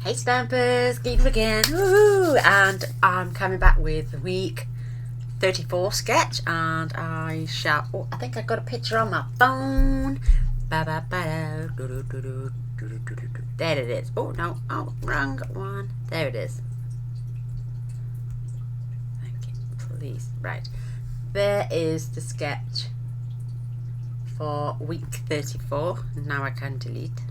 Hey Stampers, Gaynor again, woohoo! And I'm coming back with week 34 sketch, and I shall, I think I got a picture on my phone. There it is. Oh no, wrong one. There it is. Thank you, please. Right, there is the sketch for week 34. Now I can delete.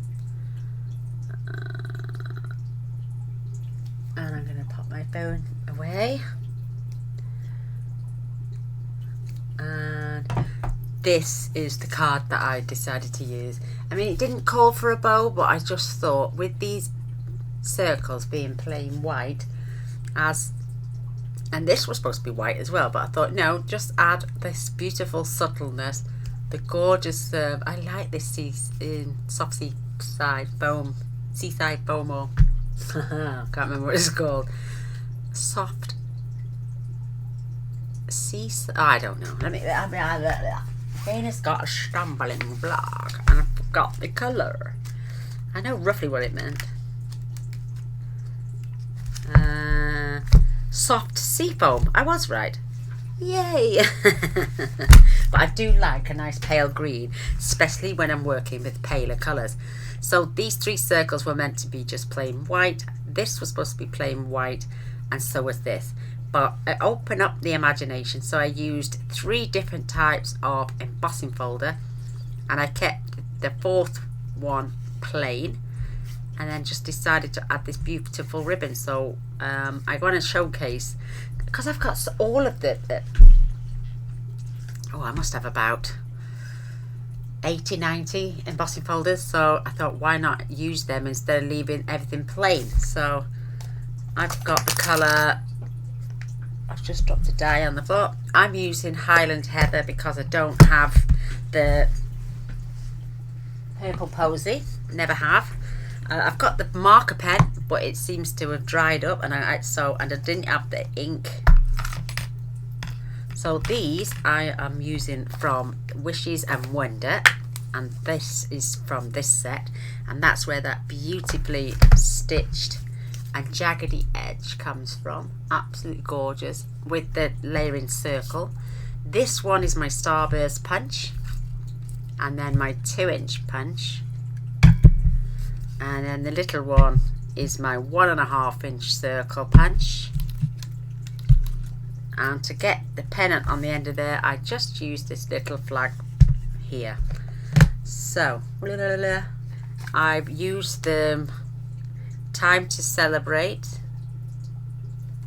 And I'm going to pop my phone away. And this is the card that I decided to use. I mean, it didn't call for a bow, but I just thought with these circles being plain white, and this was supposed to be white as well, but I thought no, just add this beautiful subtleness, the gorgeous, I like this soft seaside foam, or can't remember what it's called. Soft sea. I don't know. Gaynor got a stumbling block, and I forgot the colour. I know roughly what it meant. Soft sea foam. I was right. Yay! But I do like a nice pale green, especially when I'm working with paler colours. So these three circles were meant to be just plain white. This was supposed to be plain white, and so was this. But I opened up the imagination, so I used 3 different types of embossing folder, and I kept the 4th one plain, and then just decided to add this beautiful ribbon. So I want to showcase, because I've got all of the I must have about 80-90 embossing folders, so I thought why not use them instead of leaving everything plain. So I've got the colour, I've just dropped the die on the floor. I'm using Highland Heather because I don't have the purple posy, never have. I've got the marker pen, but it seems to have dried up, and I didn't have the ink. So these I am using from Wishes and Wonder, and this is from this set, and that's where that beautifully stitched and jaggedy edge comes from. Absolutely gorgeous with the layering circle. This one is my Starburst punch, and then my 2-inch punch, and then the little one is my 1.5-inch circle punch. And to get the pennant on the end of there, I just used this little flag here. So I've used the Time to Celebrate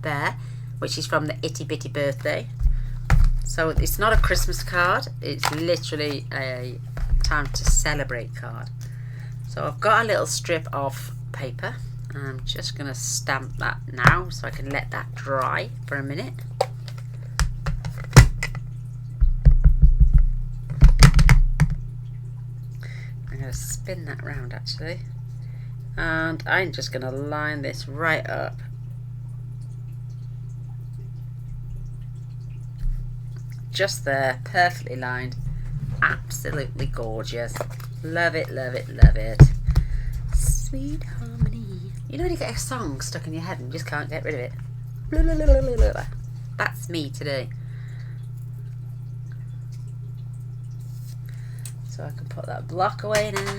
there, which is from the Itty Bitty Birthday. So it's not a Christmas card, it's literally a Time to Celebrate card. So I've got a little strip of paper. I'm just going to stamp that now so I can let that dry for a minute. I'm going to spin that round actually, and I'm just going to line this right up. Just there, perfectly lined, absolutely gorgeous. Love it, love it, love it. Sweet harmony. You know when you get a song stuck in your head and you just can't get rid of it? That's me today. So I can put that block away now.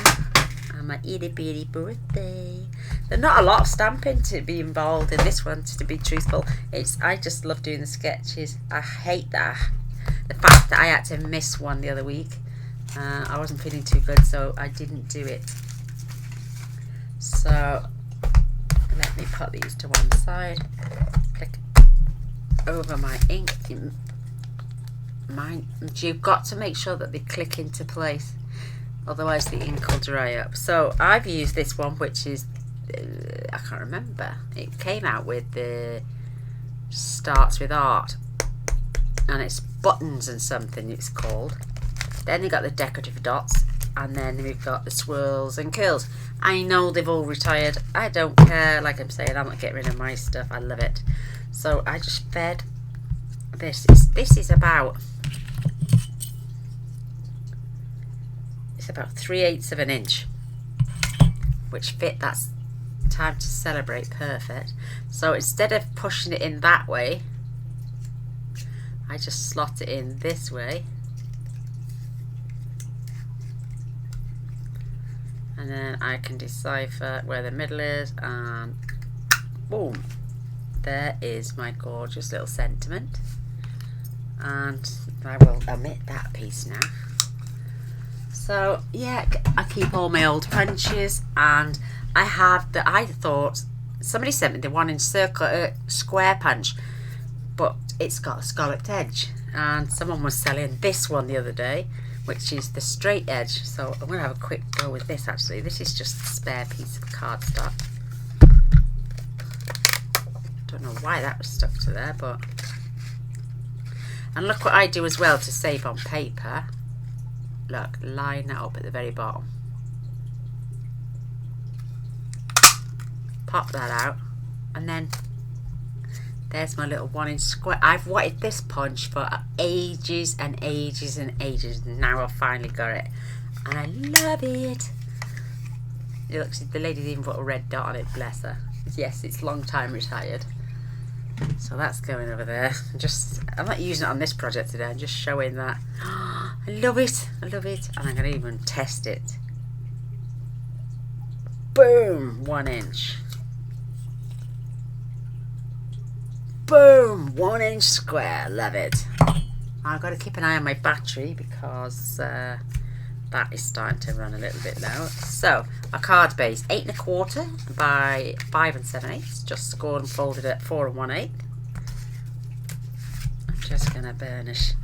And my itty bitty birthday. There's not a lot of stamping to be involved in this one, to be truthful. I just love doing the sketches. I hate the fact that I had to miss one the other week. I wasn't feeling too good, so I didn't do it. So let me put these to one side. Click over my ink. You've got to make sure that they click into place, otherwise the ink will dry up. So I've used this one, which is I can't remember. It came out with the Starts with Art, and it's Buttons and something it's called. Then you got the decorative dots, and then we've got the swirls and curls. I know they've all retired. I don't care. Like I'm saying, I'm not getting rid of my stuff. I love it. So I just fed this. This is about, it's about 3/8 of an inch, which fit that time to celebrate, perfect. So instead of pushing it in that way, I just slot it in this way, and then I can decipher where the middle is, and boom, there is my gorgeous little sentiment. And I will omit that piece now. So yeah, I keep all my old punches, and I have the, I thought somebody sent me the 1-inch circle square punch, but it's got a scalloped edge, and someone was selling this one the other day, which is the straight edge. So I'm going to have a quick go with this. Actually, this is just a spare piece of cardstock. Don't know why that was stuck to there, but, and look what I do as well to save on paper. Look, line that up at the very bottom, pop that out, and then there's my little 1-inch square. I've wanted this punch for ages and ages and ages. Now I've finally got it, and I love it. It looks, the lady's even put a red dot on it, bless her. Yes, it's long time retired. So that's going over there. I'm not using it on this project today. I'm just showing that. I love it. I love it. And I'm going to even test it. Boom, 1 inch. Boom, 1-inch square. Love it. I've got to keep an eye on my battery because that is starting to run a little bit low. So a card base, 8 1/4 by 5 7/8, just scored and folded at 4 1/8. I'm just going to burnish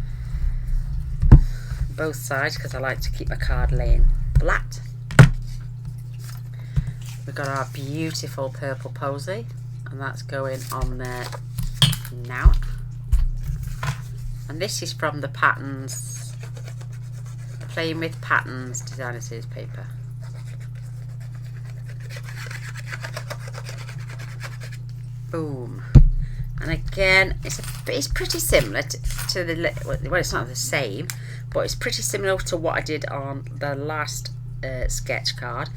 both sides because I like to keep my card laying flat. We've got our beautiful purple posy, and that's going on there now. And this is from the patterns, Playing with Patterns Designer Series paper. Boom. And again, it's pretty similar to the, well, it's not the same, but it's pretty similar to what I did on the last sketch card,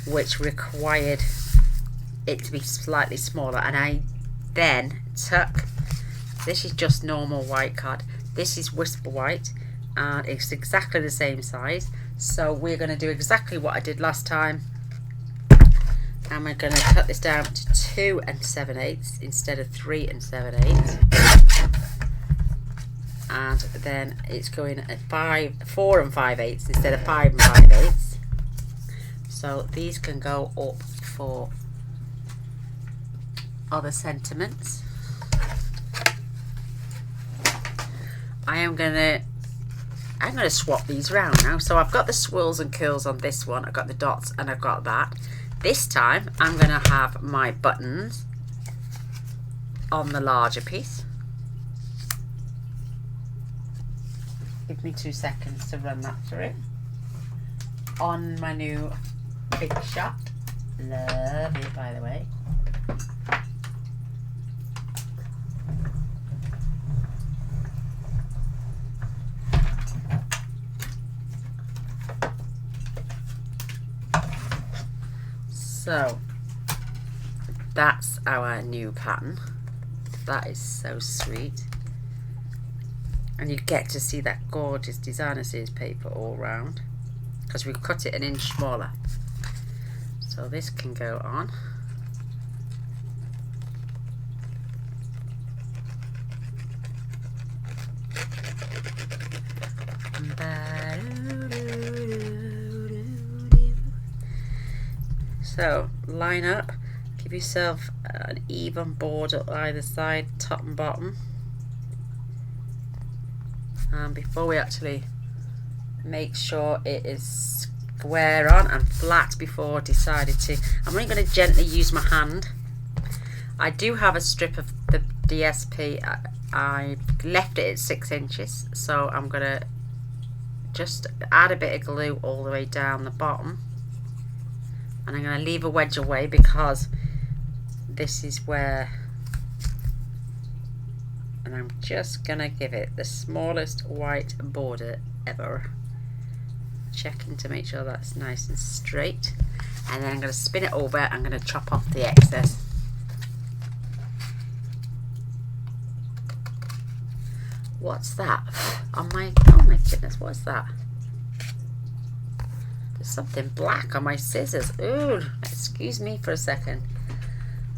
which required it to be slightly smaller. And I then took, this is just normal white card, this is Whisper White, and it's exactly the same size. So we're going to do exactly what I did last time, and we're going to cut this down to 2 7/8 instead of 3 7/8, and then it's going at 4 5/8 instead of 5 5/8. So these can go up for other sentiments. I'm gonna swap these around now. So I've got the swirls and curls on this one, I've got the dots, and I've got that. This time I'm gonna have my buttons on the larger piece. Give me 2 seconds to run that through. On my new big shot. Love it, by the way. So that's our new pattern. That is so sweet, and you get to see that gorgeous Designer Series paper all round because we've cut it 1 inch smaller. So this can go on. So line up, give yourself an even border either side, top and bottom. And before we actually make sure it is square on and flat before I decided to, I'm only going to gently use my hand. I do have a strip of the DSP. I left it at 6 inches, so I'm going to just add a bit of glue all the way down the bottom. And I'm going to leave a wedge away because this is where, and I'm just going to give it the smallest white border ever, checking to make sure that's nice and straight. And then I'm going to spin it over. I'm going to chop off the excess. What's that? Oh my goodness, what's that? There's something black on my scissors. Ooh, excuse me for a second.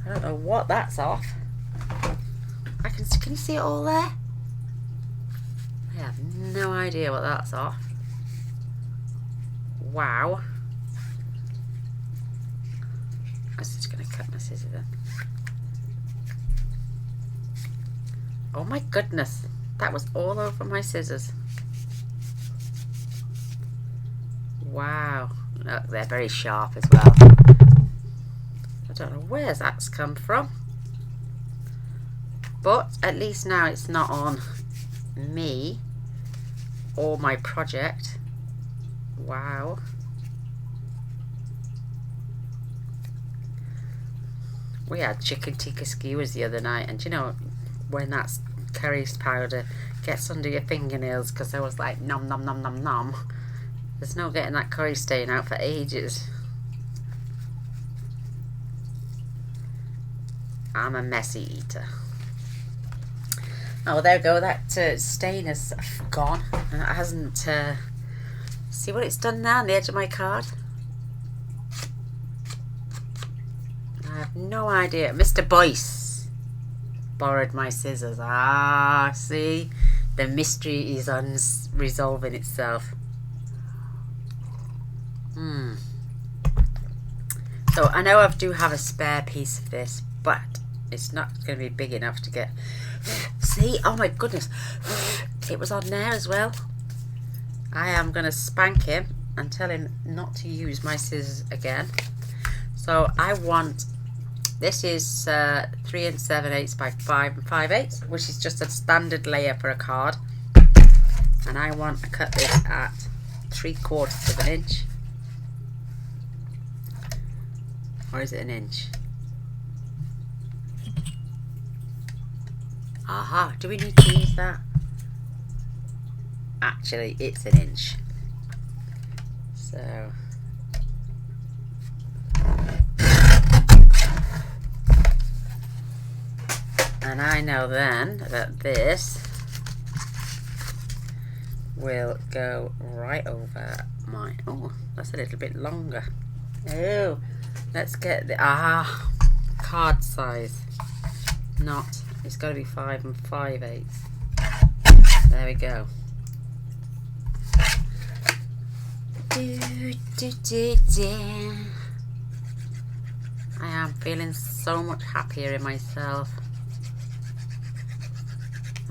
I don't know what that's off. Can you see it all there? I have no idea what that's off. Wow. I was just going to cut my scissors then. Oh my goodness. That was all over my scissors. Wow. Look, they're very sharp as well. I don't know where that's come from. But at least now it's not on me or my project. Wow. We had chicken tikka skewers the other night, and you know when that curry powder gets under your fingernails, because I was like nom nom nom nom nom. There's no getting that curry stain out for ages. I'm a messy eater. Oh, there we go. That stain has gone. It hasn't. See what it's done now on the edge of my card? I have no idea. Mr. Boyce borrowed my scissors. Ah, see? The mystery is resolving itself. So I know I do have a spare piece of this, but it's not going to be big enough to get... See? Oh my goodness. It was on there as well. I am going to spank him and tell him not to use my scissors again. So I want... This is 3 7/8 by 5 5/8, which is just a standard layer for a card. And I want to cut this at 3/4 of an inch. Or is it an inch? Aha, do we need to use that? Actually, it's an inch. So... And I know then that this will go right over my... Oh, that's a little bit longer. Oh, let's get the... card size. Not... It's got to be 5 5/8. There we go. I am feeling so much happier in myself.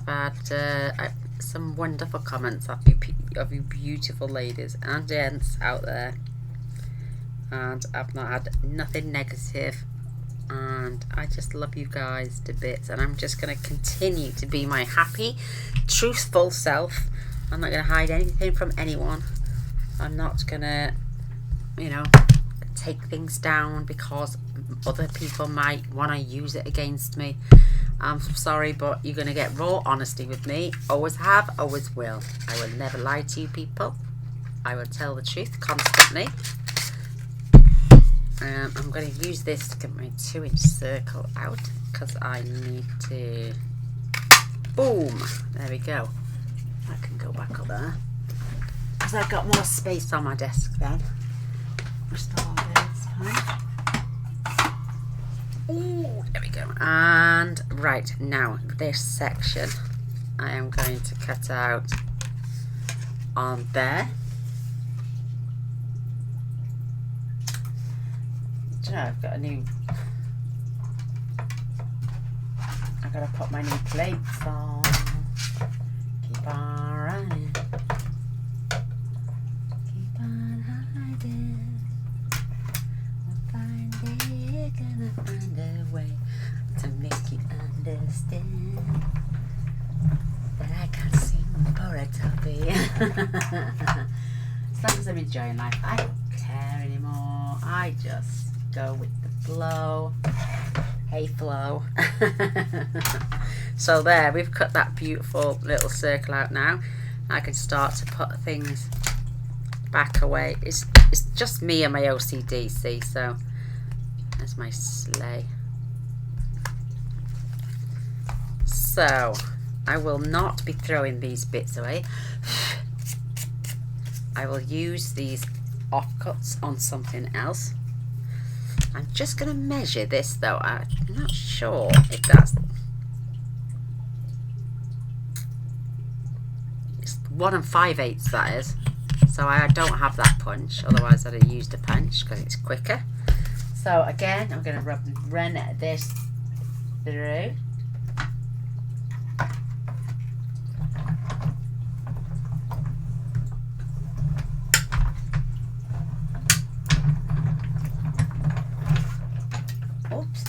I've had some wonderful comments of you beautiful ladies and gents out there, and I've not had nothing negative, and I just love you guys to bits, and I'm just going to continue to be my happy, truthful self. I'm not going to hide anything from anyone. I'm not going to, you know, take things down because other people might want to use it against me. I'm sorry, but you're going to get raw honesty with me. Always have, always will. I will never lie to you people. I will tell the truth constantly. I'm going to use this to get my 2-inch circle out because I need to... Boom! There we go. I can go back up there. Because I've got more space on my desk then. Ooh, there we go. And right now, this section I am going to cut out on there. Do you know, I've got a new... I've got to put my new plates on. Keep on running. Keep on hiding. We'll find it, gonna find a way to make you understand that I can't sing for a toppy. As long as I'm enjoying life, I don't care anymore. I just go with the flow. Hey flow. So there, we've cut that beautiful little circle out now. I can start to put things back away. It's just me and my OCD, see, so there's my sleigh. So I will not be throwing these bits away. I will use these offcuts on something else. I'm just going to measure this though. I'm not sure if that's... It's 1 5/8 that is. So I don't have that punch, otherwise I'd have used a punch because it's quicker. So again, I'm going to run this through. Oops.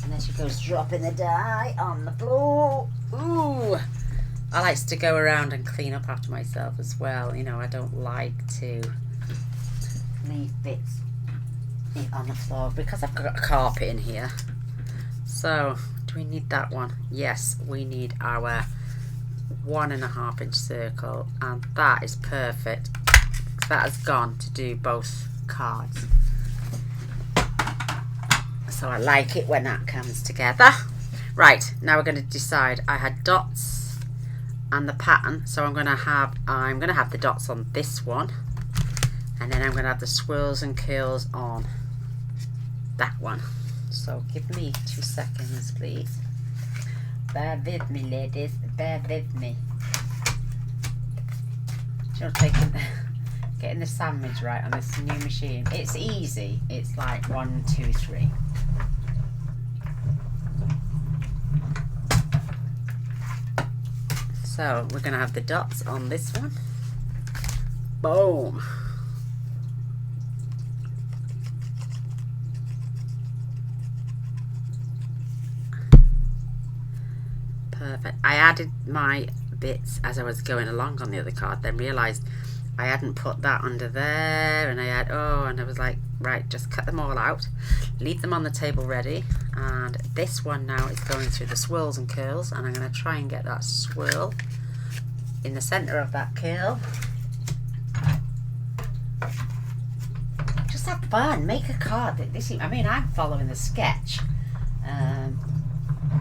And then she goes dropping the dye on the floor. Ooh. I like to go around and clean up after myself as well. You know, I don't like to leave bits on the floor because I've got a carpet in here. So, do we need that one? Yes, we need our 1.5 inch circle, and that is perfect. That has gone to do both cards. So I like it when that comes together. Right, now we're going to decide. I had dots and the pattern, so I'm gonna have the dots on this one, and then I'm gonna have the swirls and curls on that one. So give me 2 seconds, please. Bear with me, ladies. Bear with me. Just getting the sandwich right on this new machine. It's easy. It's like 1, 2, 3. So we're going to have the dots on this one. Boom. Perfect. I added my bits as I was going along on the other card, then realised I hadn't put that under there, and I was like, right, just cut them all out, leave them on the table ready, and this one now is going through the swirls and curls, and I'm going to try and get that swirl in the centre of that curl. Just have fun, make a card. I mean, I'm following the sketch,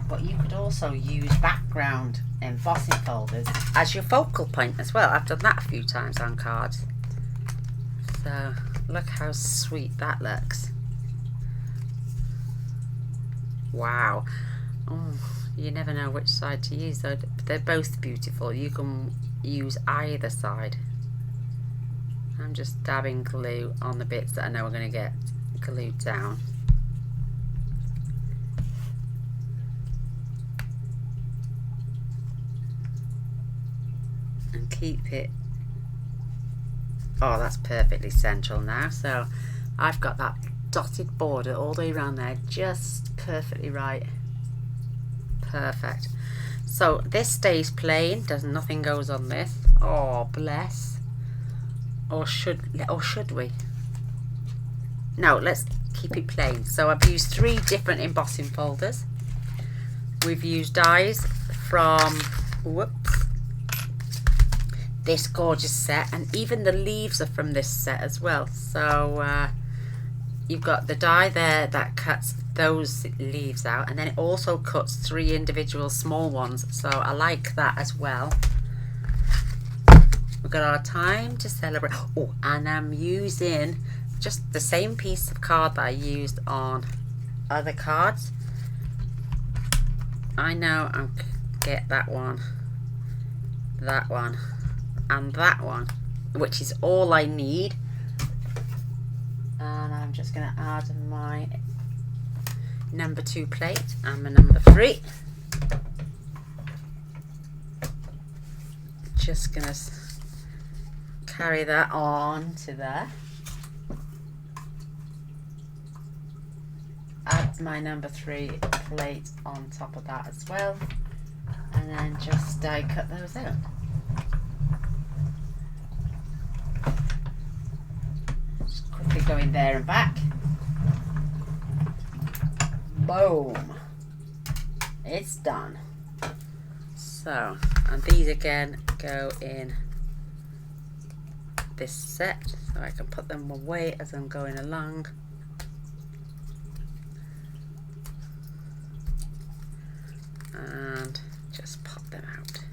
but you could also use background embossing folders as your focal point as well. I've done that a few times on cards. So look how sweet that looks. Wow. Oh, you never know which side to use though. They're both beautiful. You can use either side. I'm just dabbing glue on the bits that I know are going to get glued down. And keep it... Oh, that's perfectly central now. So I've got that dotted border all the way around there, just perfectly right. Perfect. So this stays plain, nothing goes on this. Oh, bless. Or should we? No, let's keep it plain. So I've used 3 different embossing folders. We've used dies from this gorgeous set, and even the leaves are from this set as well. So you've got the die there that cuts those leaves out, and then it also cuts 3 individual small ones, so I like that as well. We've got our time to celebrate. Oh, and I'm using just the same piece of card that I used on other cards. I know I'm get that one, and that one, which is all I need. And I'm just going to add my number 2 plate and my number 3. Just going to carry that on to there. Add my number 3 plate on top of that as well, and then just die cut those out. Just quickly going there and back. Boom, it's done. So, and these again go in this set so I can put them away as I'm going along. And just pop them out.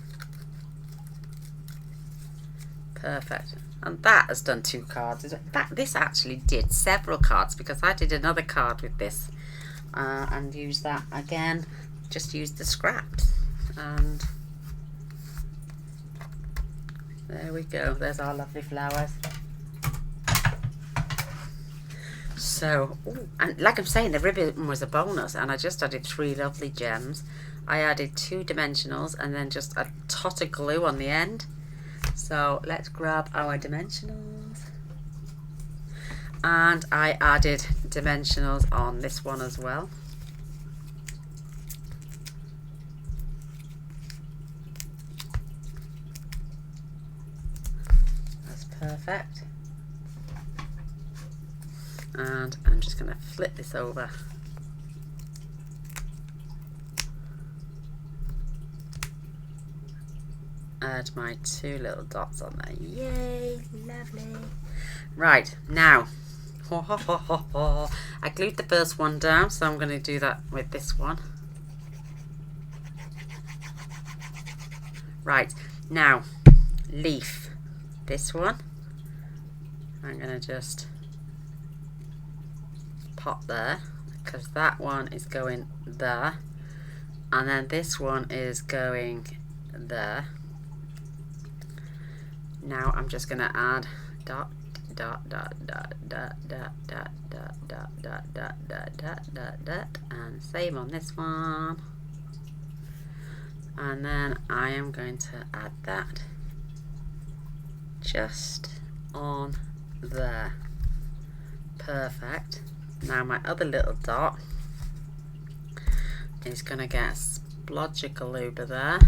Perfect. And that has done 2 cards. In fact, this actually did several cards because I did another card with this and used that again. Just used the scraps, and there we go. There's our lovely flowers. So, ooh, and like I'm saying, the ribbon was a bonus, and I just added 3 lovely gems. I added 2 dimensionals and then just a tot of glue on the end. So let's grab our dimensionals, and I added dimensionals on this one as well. That's perfect. And I'm just going to flip this over. Add my 2 little dots on there. Yay, lovely. Right, now, I glued the first one down, so I'm going to do that with this one. Right, now, leaf. This one, I'm going to just pop there, because that one is going there, and then this one is going there. Now I'm just going to add dot dot dot dot dot dot dot dot dot dot dot dot dot dot, and same on this one. And then I am going to add that just on there. Perfect. Now my other little dot is going to get a splodge of glue over there,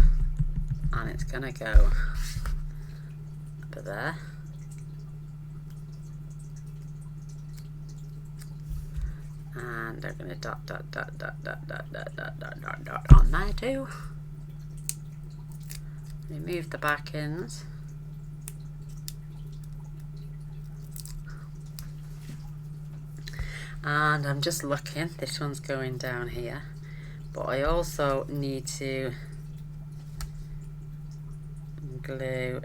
and it's going to go over there. And they're going to dot dot dot dot dot dot dot dot dot dot dot on there too. Remove the back ends. And I'm just looking, this one's going down here, but I also need to glue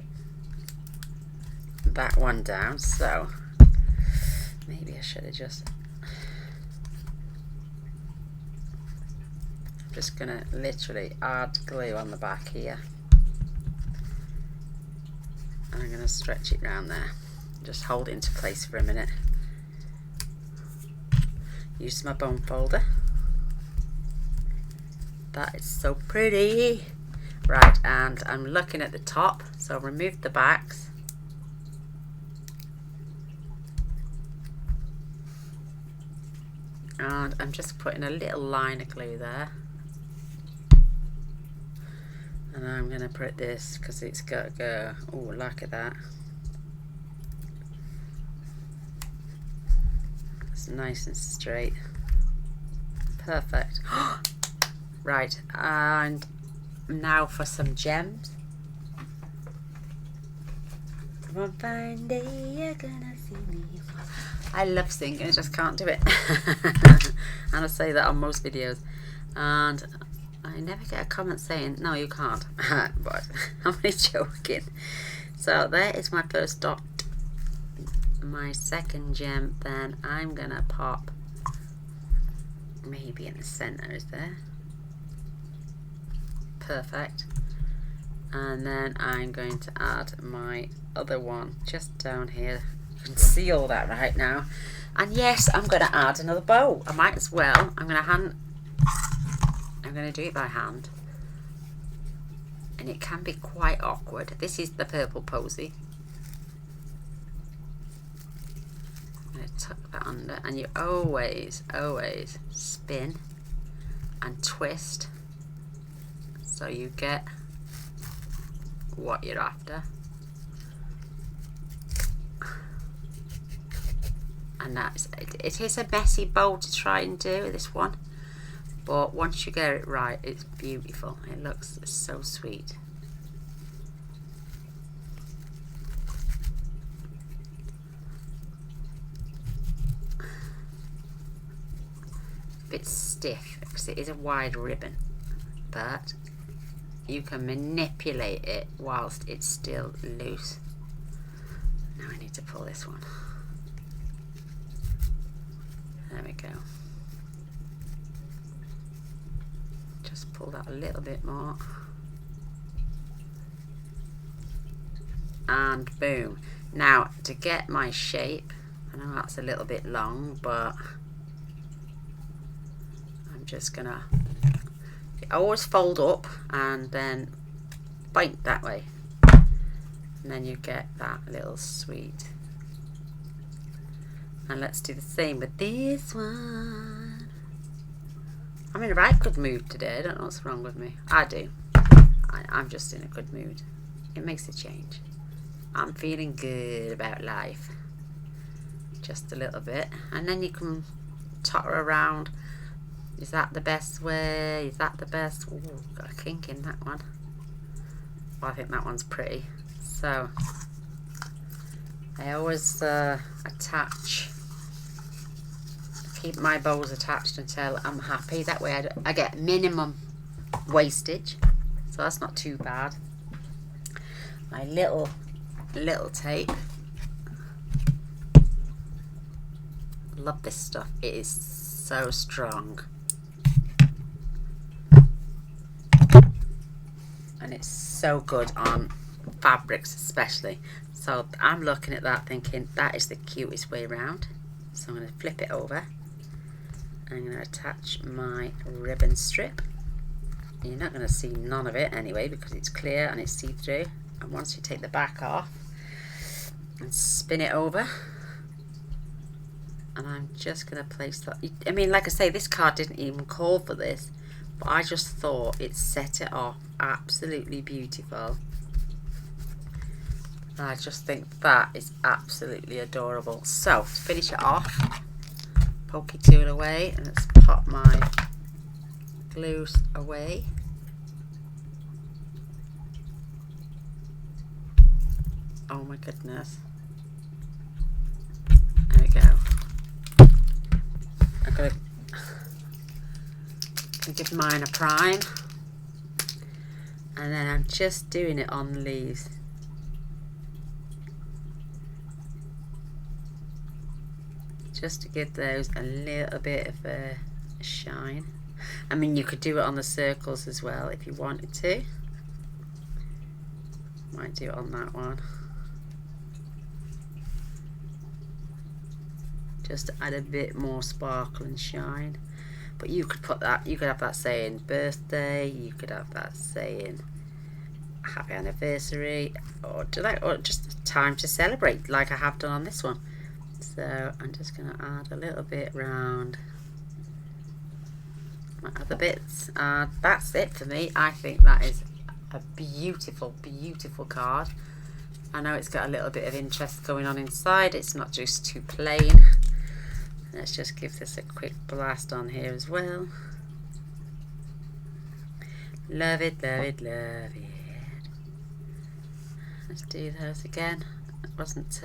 that one down, so maybe I should have just, I'm just gonna literally add glue on the back here, and I'm gonna stretch it around there, just hold it into place for a minute. Use my bone folder. That is so pretty. Right, and I'm looking at the top, so remove the backs. And I'm just putting a little line of glue there. And I'm going to put this, because it's got to go, oh, look at that. It's nice and straight. Perfect. Right, and now for some gems. One fine day you're gonna see me. I love singing, I just can't do it. And I say that on most videos. And I never get a comment saying, no, you can't. But I'm only joking. So there is my first dot. My second gem, then I'm gonna pop maybe in the center, is there? Perfect. And then I'm going to add my other one just down here. You can see all that right now. And yes, I'm going to add another bow. I might as well. I'm going to do it by hand. And it can be quite awkward. This is the purple posy. I'm going to tuck that under, and you always spin and twist so you get what you're after. And that's it is a messy bow to try and do this one, but once you get it right, it's beautiful. It looks so sweet. bit stiff because it is a wide ribbon, but you can manipulate it whilst it's still loose. Now I need to pull this one. There we go. Just pull that a little bit more. And boom. Now to get my shape, I know that's a little bit long, but I'm just gonna always fold up and then bite that way, and then you get that little sweet. And let's do the same with this one. I'm in a right good mood today. I don't know what's wrong with me. I do. I'm just in a good mood. It makes a change. I'm feeling good about life. Just a little bit. And then you can totter around. Is that the best way? Is that the best? Ooh, got a kink in that one. Well, I think that one's pretty. So I always keep my bows attached until I'm happy. That way I get minimum wastage, so that's not too bad. My little tape. Love this stuff. It is so strong, and it's so good on fabrics especially. So I'm looking at that thinking that is the cutest way around. So I'm going to flip it over. I'm going to attach my ribbon strip. You're not going to see none of it anyway because it's clear and it's see-through. And once you take the back off and spin it over, and I'm just going to place that. I mean, like I say, this card didn't even call for this, but I just thought it set it off absolutely beautiful. I just think that is absolutely adorable. So to finish it off, pokey tool away, and let's pop my glues away. Oh my goodness. There we go. I'm going to give mine a prime, and then I'm just doing it on the leaves. Just to give those a little bit of a shine. I mean, you could do it on the circles as well if you wanted to. Might do it on that one. Just to add a bit more sparkle and shine. But you could put that, you could have that saying birthday, you could have that saying happy anniversary, or just time to celebrate like I have done on this one. So I'm just going to add a little bit round my other bits. That's it for me. I think that is a beautiful, beautiful card. I know it's got a little bit of interest going on inside. It's not just too plain. Let's just give this a quick blast on here as well. Love it, love it, love it. Let's do those again. It wasn't...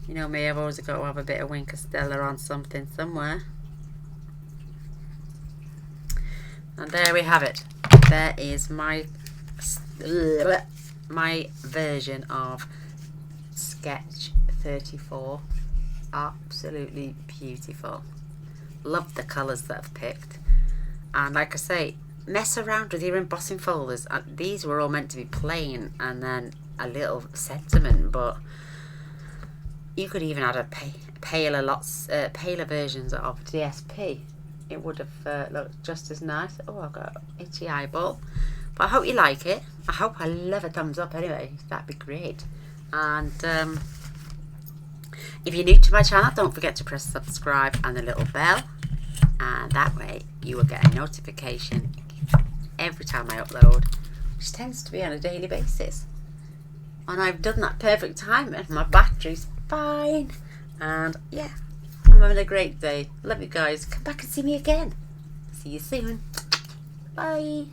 you know me, I've always got to have a bit of Winker Stella on something somewhere. And there we have it. There is my version of Sketch 34. Absolutely beautiful. Love the colours that I've picked. And like I say, mess around with your embossing folders. These were all meant to be plain and then a little sentiment, but you could even add a paler versions of DSP. It would have looked just as nice. Oh, I've got an itchy eyeball. But I hope you like it. I love a thumbs up anyway. That'd be great. And if you're new to my channel, don't forget to press subscribe and the little bell. And that way you will get a notification every time I upload, which tends to be on a daily basis. And I've done that perfect time and my battery's fine. And yeah, I'm having a great day. Love you guys. Come back and see me again. See you soon. Bye.